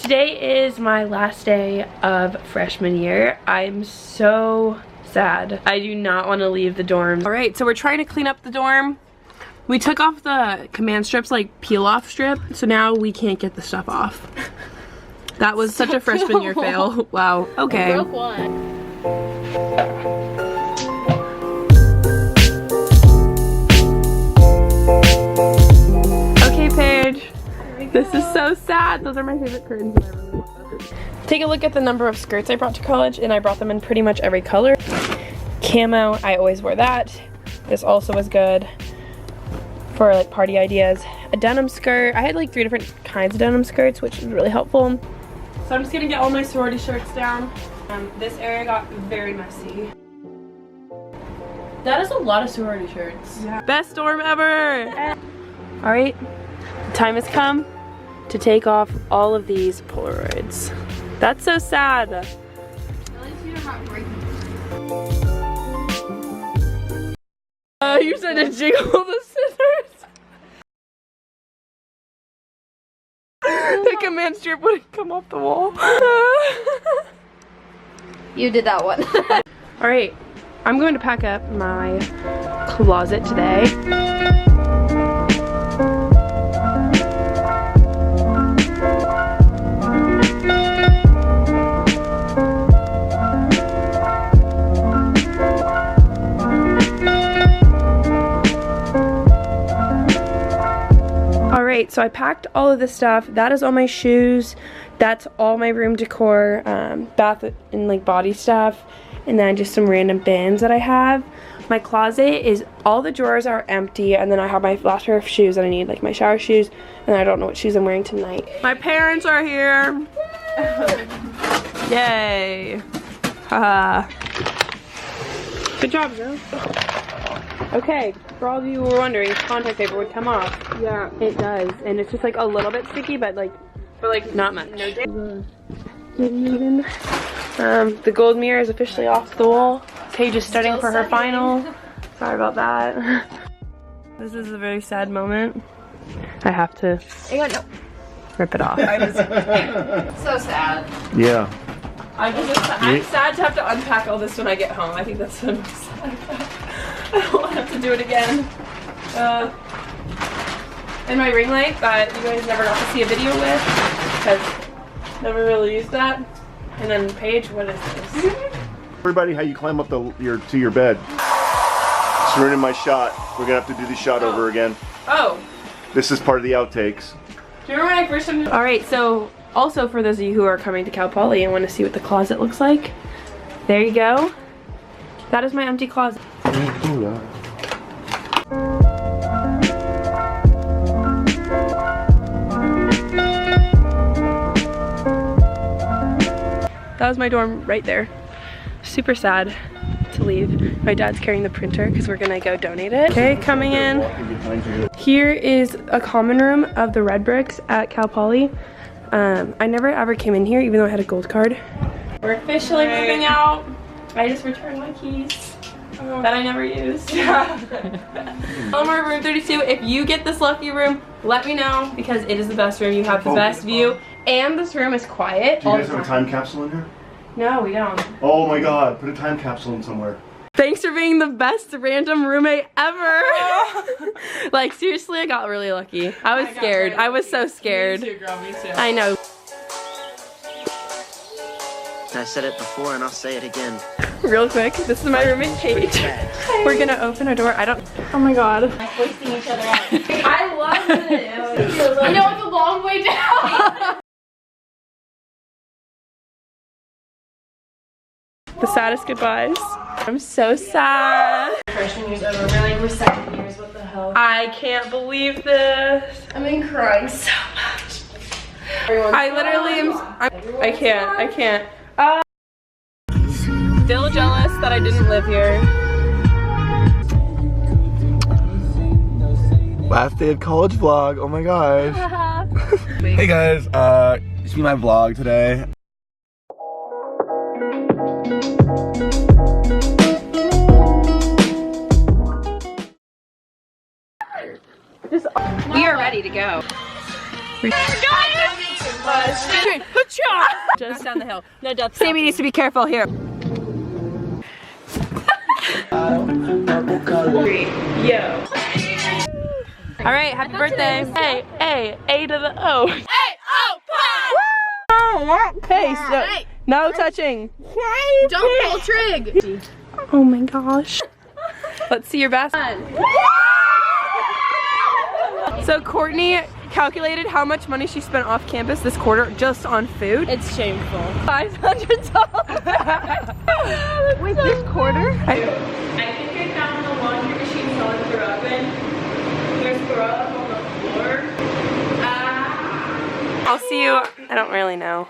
Today is my last day of freshman year. I'm so sad. I do not want to leave the dorm. All right, so we're trying to clean up the dorm. We took off the command strips, like peel off strip, so now we can't get the stuff off. That was such a freshman year fail. Wow, okay. I broke one. Okay, Paige. This is so sad. Those are my favorite curtains and I really want those. Take a look at the number of skirts I brought to college, and I brought them in pretty much every color. Camo, I always wore that. This also was good for like party ideas. A denim skirt. I had like 3 different kinds of denim skirts, which was really helpful. So I'm just gonna get all my sorority shirts down. This area got very messy. That is a lot of sorority shirts. Yeah. Best dorm ever! All right, the time has come to take off all of these Polaroids. That's so sad. At least you're not breaking. You said to jiggle the scissors. The command strip wouldn't come off the wall. You did that one. All right, I'm going to pack up my closet today. Alright, so I packed all of this stuff. That is all my shoes. That's all my room decor, bath and like body stuff, and then just some random bins that I have. My closet is, all the drawers are empty, and then I have my last pair of shoes that I need, like my shower shoes, and I don't know what shoes I'm wearing tonight. My parents are here. Yay. Haha. Good job, Joe. Okay, for all of you who were wondering, contact paper would come off. Yeah, it does, and it's just like a little bit sticky, but like not much. No the gold mirror is officially off the wall. Paige is studying for her final. Sorry about that. This is a very sad moment. I have to rip it off. So sad. Yeah. I'm sad to have to unpack all this when I get home. I think that's the most sad part. I don't want to have to do it again. And my ring light that you guys never got to see a video with, because never really used that. And then Paige, what is this? Everybody, how you climb up to your bed. It's ruining my shot. We're gonna have to do the shot over again. Oh. This is part of the outtakes. Do you remember when I first started? Alright, so also for those of you who are coming to Cal Poly and want to see what the closet looks like, there you go. That is my empty closet. That was my dorm right there. Super sad to leave. My dad's carrying the printer because we're gonna go donate it. Okay, coming in. Here is a common room of the red bricks at Cal Poly. I never ever came in here even though I had a gold card. We're officially moving out. I just returned my keys that I never used. Elmore room 32. If you get this lucky room, let me know because it is the best room. You have the best view and this room is quiet. Do you guys have a time capsule in here? No, we don't. Oh my god, put a time capsule in somewhere. Thanks for being the best random roommate ever. Like seriously, I got really lucky. I was scared. I was so scared. Me too, girl, me too. I know. I said it before and I'll say it again. Real quick, this is my roommate Paige. We're gonna open a door. Oh my god. Hoisting each other out. I love this. You know it's a long way down. The saddest goodbyes. I'm so sad. Freshman year's over. We're 2nd years. What the hell? I can't believe this. I've been crying so much. I literally am. I can't. Still jealous that I didn't live here. Last day of college vlog. Oh my gosh. Hey guys, you see my vlog today. ready to go. Just down the hill. No death. Sammy needs to be careful here. Yo. All right, happy birthday. Hey, A to the O. Hey, so, no touching. Don't pull trig. Oh my gosh. Let's see your basket. So Courtney calculated how much money she spent off campus this quarter just on food. It's shameful. $500. Wait, this quarter? I think I found the laundry machine selling throughout. There's throw-up on the floor. I'll see you. I don't really know.